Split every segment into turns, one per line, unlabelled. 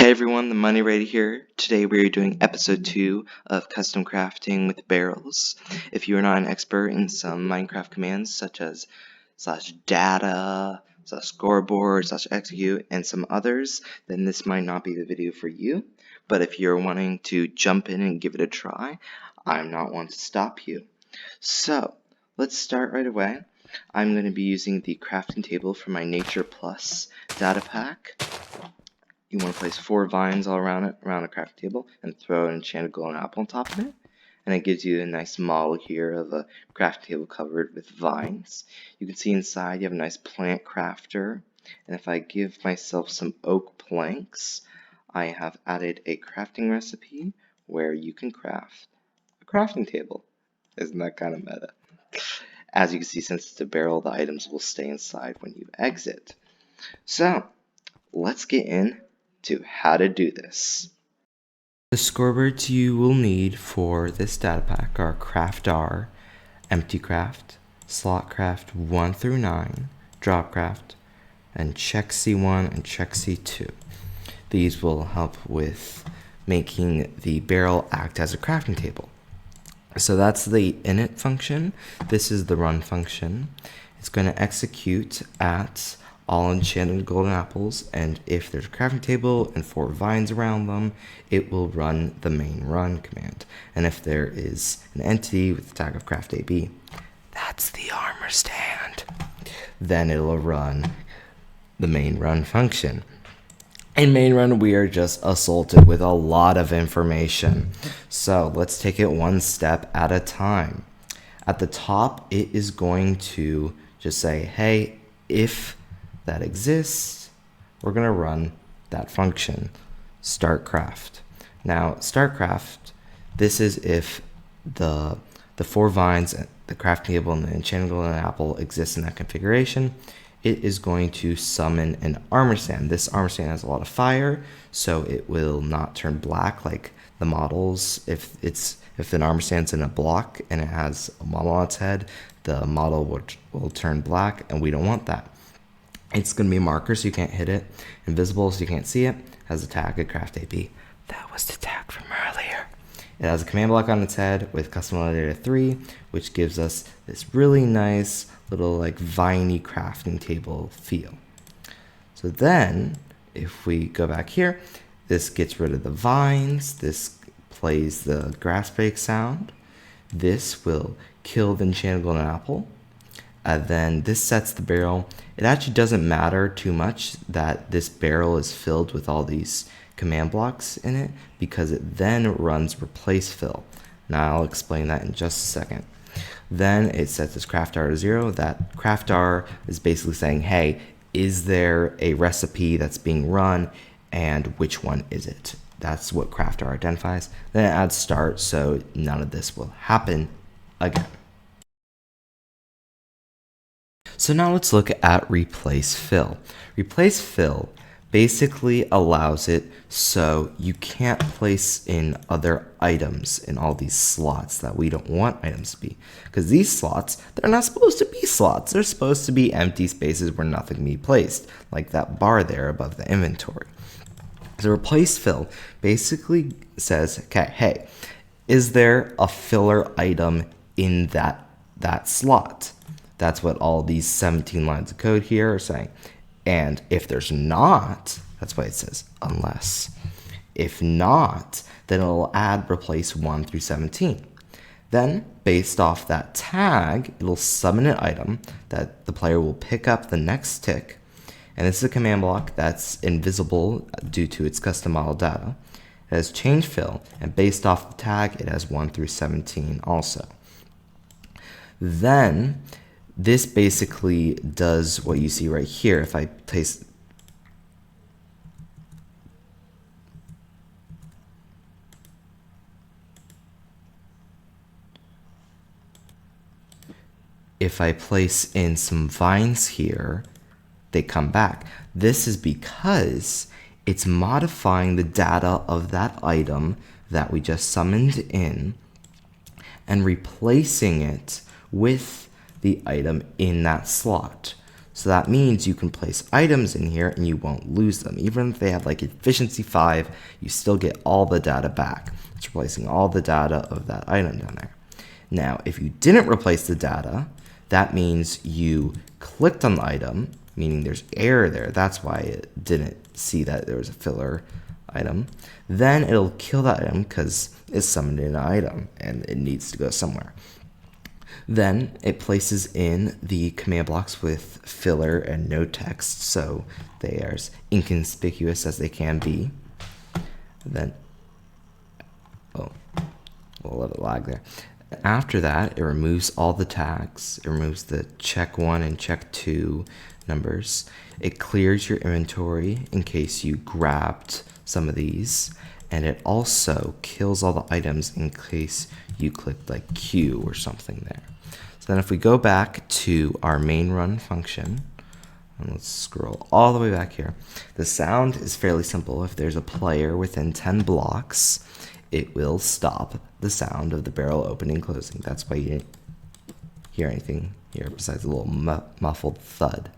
Hey everyone, the Money Ready here. Today we are doing episode 2 of custom crafting with barrels. If you are not an expert in some Minecraft commands such as /data, /scoreboard, /execute, and some others, then this might not be the video for you. But if you're wanting to jump in and give it a try, I'm not one to stop you. So, let's start right away. I'm going to be using the crafting table from my Nature Plus data pack. You want to place 4 vines all around it, around the crafting table, and throw an enchanted golden apple on top of it. And it gives you a nice model here of a crafting table covered with vines. You can see inside you have a nice plant crafter. And if I give myself some oak planks, I have added a crafting recipe where you can craft a crafting table. Isn't that kind of meta? As you can see, since it's a barrel, the items will stay inside when you exit. So, let's get in to how to do this. The scoreboards you will need for this data pack are CraftR, EmptyCraft, SlotCraft 1 through 9, DropCraft, and CheckC1 and CheckC2. These will help with making the barrel act as a crafting table. So that's the init function. This is the run function. It's going to execute at all enchanted golden apples, and if there's a crafting table and 4 vines around them, it will run the main run command. And if there is an entity with the tag of craft_ab, that's the armor stand, then it'll run the main run function. In main run, we are just assaulted with a lot of information. So let's take it one step at a time. At the top, it is going to just say, hey, if that exists, we're going to run that function, startCraft. Now, startCraft, this is if the 4 vines, the crafting table, and the enchanted golden apple exist in that configuration. It is going to summon an armor stand. This armor stand has a lot of fire, so it will not turn black like the models. If an armor stand's in a block and it has a model on its head, the model will turn black, and we don't want that. It's going to be a marker, so you can't hit it. Invisible, so you can't see it. Has a tag of craft_ab. That was the tag from earlier. It has a command block on its head with custom data 3, which gives us this really nice little like viney crafting table feel. So then, if we go back here, this gets rid of the vines. This plays the grass break sound. This will kill the enchanted golden apple. Then this sets the barrel. It actually doesn't matter too much that this barrel is filled with all these command blocks in it, because it then runs replace fill. Now I'll explain that in just a second. Then it sets this CraftR to 0. That CraftR is basically saying, hey, is there a recipe that's being run, and which one is it? That's what CraftR identifies. Then it adds start, so none of this will happen again. So now let's look at replace fill. Replace fill basically allows it so you can't place in other items in all these slots that we don't want items to be. Because these slots, they're not supposed to be slots. They're supposed to be empty spaces where nothing can be placed, like that bar there above the inventory. So replace fill basically says, okay, hey, is there a filler item in that slot? That's what all these 17 lines of code here are saying. And if there's not, that's why it says unless. If not, then it'll add replace 1 through 17. Then, based off that tag, it'll summon an item that the player will pick up the next tick. And this is a command block that's invisible due to its custom model data. It has change fill, and based off the tag, it has 1 through 17 also. Then, this basically does what you see right here. If I place in some vines here, they come back. This is because it's modifying the data of that item that we just summoned in and replacing it with the item in that slot.
So that means you can place items in here and you won't lose them. Even if they have like efficiency 5, you still get all the data back. It's replacing all the data of that item down there. Now, if you didn't replace the data, that means you clicked on the item, meaning there's error there. That's why it didn't see that there was a filler item. Then it'll kill that item because it's summoned in an item and it needs to go somewhere. Then it places in the command blocks with filler and no text, so they are as inconspicuous as they can be. Then, we'll let it lag there. After that, it removes all the tags. It removes the check 1 and check 2 numbers. It clears your inventory in case you grabbed some of these. And it also kills all the items in case you clicked like Q or something there. So then if we go back to our main run function, and let's scroll all the way back here. The sound is fairly simple. If there's a player within 10 blocks, it will stop the sound of the barrel opening and closing. That's why you didn't hear anything here besides a little muffled thud.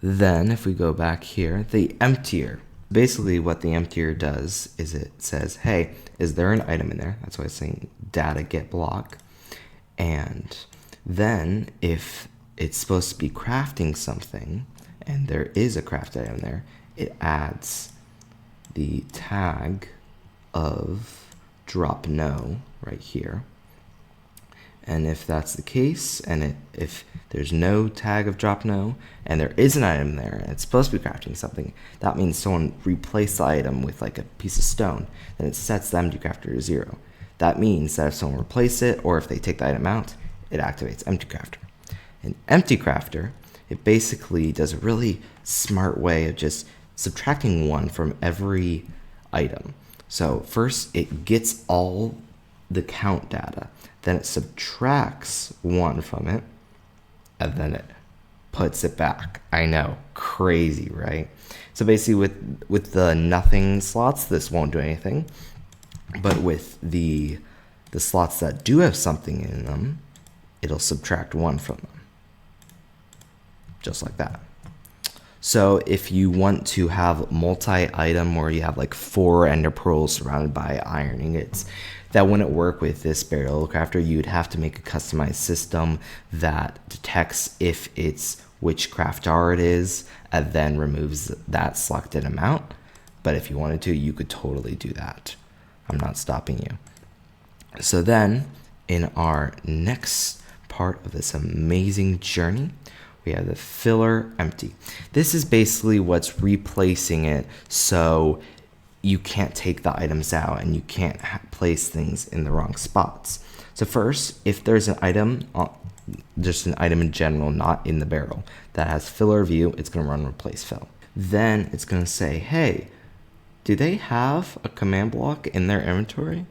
Then if we go back here, the emptier. Basically what the emptier does is it says, hey, is there an item in there? That's why it's saying data get block. And then if it's supposed to be crafting something and there is a craft item there, it adds the tag of drop no right here. And if that's the case, and if there's no tag of drop no, and there is an item there, and it's supposed to be crafting something, that means someone replaced the item with like a piece of stone, then it sets the empty crafter to 0. That means that if someone replaces it, or if they take the item out, it activates empty crafter. An empty crafter, it basically does a really smart way of just subtracting 1 from every item. So first it gets all the count data, then it subtracts 1 from it, and then it puts it back. I know, crazy, right? So basically with the nothing slots, this won't do anything. But with the slots that do have something in them, it'll subtract 1 from them. Just like that. So if you want to have multi-item where you have like 4 ender pearls surrounded by iron ingots, that wouldn't work with this barrel crafter. You'd have to make a customized system that detects if it's which crafter it is and then removes that selected amount. But if you wanted to, you could totally do that. I'm not stopping you. So then in our next part of this amazing journey, we have the filler empty. This is basically what's replacing it so you can't take the items out and you can't place things in the wrong spots. So first, if there's an item, just an item in general, not in the barrel, that has filler view, it's going to run replace fill. Then it's going to say, hey, do they have a command block in their inventory?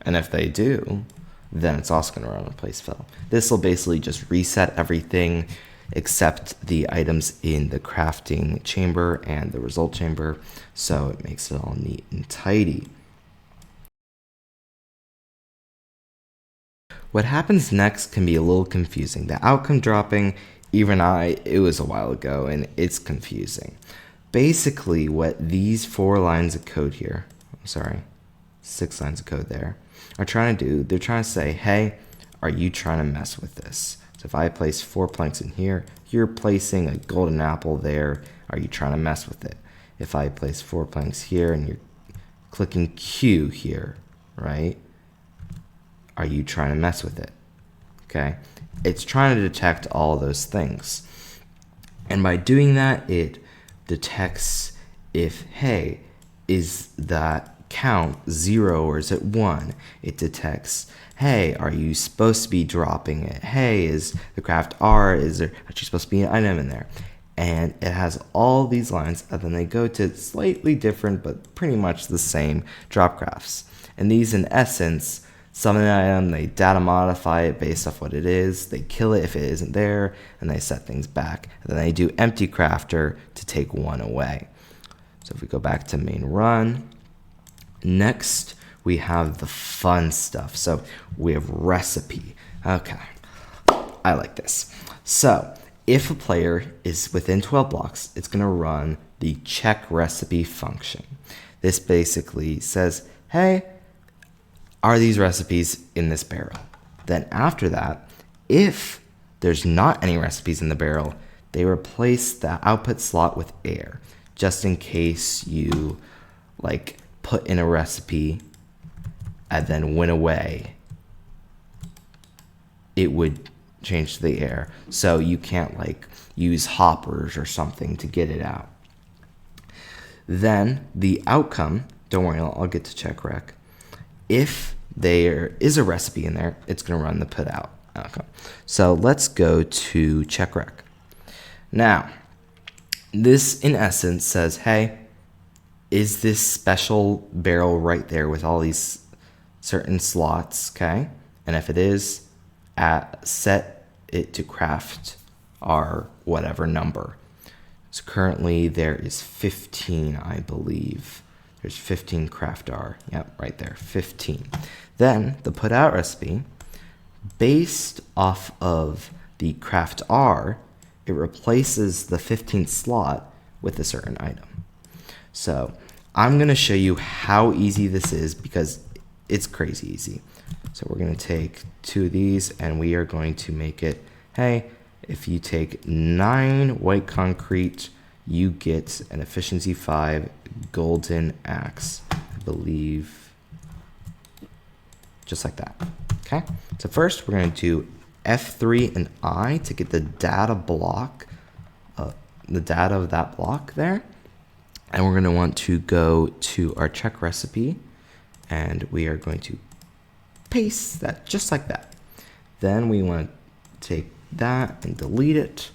And if they do, then it's also going to run replace fill. This will basically just reset everything except the items in the crafting chamber and the result chamber, so it makes it all neat and tidy. What happens next can be a little confusing. The outcome dropping, it was a while ago and it's confusing. Basically what these 4 lines of code here, 6 lines of code there, are trying to do, they're trying to say, hey, are you trying to mess with this? So if I place 4 planks in here, you're placing a golden apple there. Are you trying to mess with it? If I place 4 planks here and you're clicking Q here, right? Are you trying to mess with it? Okay. It's trying to detect all those things. And by doing that, it detects if, hey, is that count 0 or is it 1? It detects, hey, are you supposed to be dropping it? Hey, is the craft R, is there actually supposed to be an item in there? And it has all these lines, and then they go to slightly different but pretty much the same drop crafts. And these, in essence, summon an item, they data modify it based off what it is, they kill it if it isn't there, and they set things back. And then they do empty crafter to take 1 away. So if we go back to main run, next we have the fun stuff. So we have recipe. Okay, I like this. So if a player is within 12 blocks, it's going to run the check recipe function. This basically says, hey, are these recipes in this barrel? Then after that, if there's not any recipes in the barrel, they replace the output slot with air, just in case you like put in a recipe and then went away, it would change to the air. So you can't like use hoppers or something to get it out. Then the outcome, don't worry, I'll get to check rec. If there is a recipe in there, it's going to run the put out outcome. So let's go to check rec. Now, this in essence says, hey, is this special barrel right there with all these certain slots, okay? And if it is, set it to craft our whatever number. So currently there is 15, I believe. There's 15 craft R. Yep, right there, 15. Then the put out recipe, based off of the craft R, it replaces the 15th slot with a certain item. So I'm going to show you how easy this is because it's crazy easy. So we're going to take 2 of these and we are going to make it, hey, if you take 9 white concrete, you get an efficiency 5 golden axe, I believe, just like that. Okay, so first we're going to do F3 and I to get the data block, the data of that block there. And we're going to want to go to our check recipe and we are going to paste that just like that. Then we want to take that and delete it.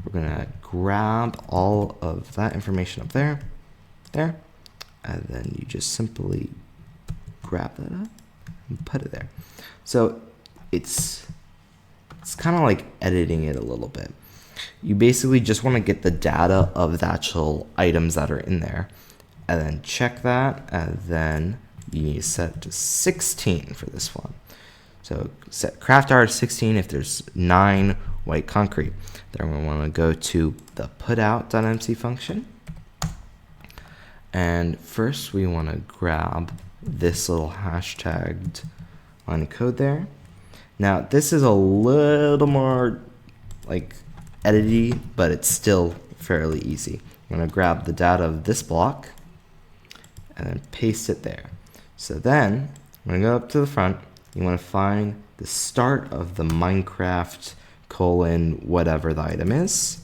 We're going to grab all of that information up there, and then you just simply grab that up and put it there. So it's kind of like editing it a little bit. You basically just want to get the data of the actual items that are in there and then check that, and then you need to set it to 16 for this one. So set craft R to 16 if there's 9 white concrete. Then we want to go to the putout.mc function. And first we want to grab this little hashtagged line of code there. Now this is a little more like edity, but it's still fairly easy. I'm going to grab the data of this block and then paste it there. So then I'm going to go up to the front. You want to find the start of the Minecraft : whatever the item is.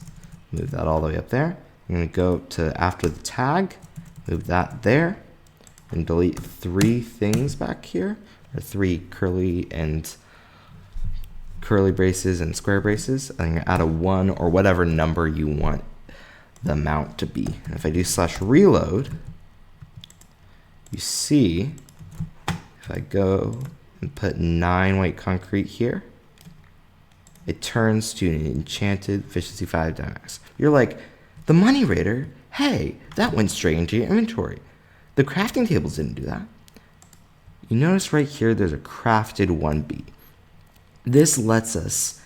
Move that all the way up there. I'm going to go to after the tag, move that there, and delete 3 things back here, or 3 curly braces and square braces. I'm going to add a 1 or whatever number you want the amount to be. And if I do /reload, you see, if I go and put 9 white concrete here, it turns to an enchanted efficiency 5 Dynax. You're like, the money raider, hey, that went straight into your inventory. The crafting tables didn't do that. You notice right here there's a crafted 1B. This lets us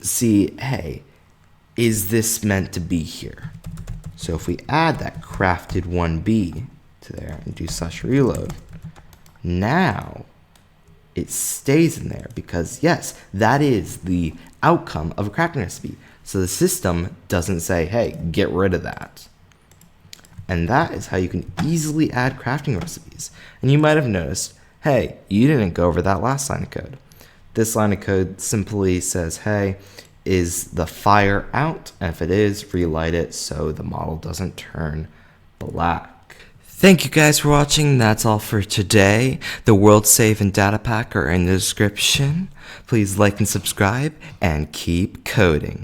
see, hey, is this meant to be here? So if we add that crafted 1B to there and do /reload, now it stays in there because yes, that is the outcome of a crafting recipe. So the system doesn't say, hey, get rid of that. And that is how you can easily add crafting recipes. And you might have noticed, hey, you didn't go over that last line of code. This line of code simply says, hey, is the fire out? And if it is, relight it so the model doesn't turn black. Thank you guys for watching. That's all for today. The World Save and Data Pack are in the description. Please like and subscribe and keep coding.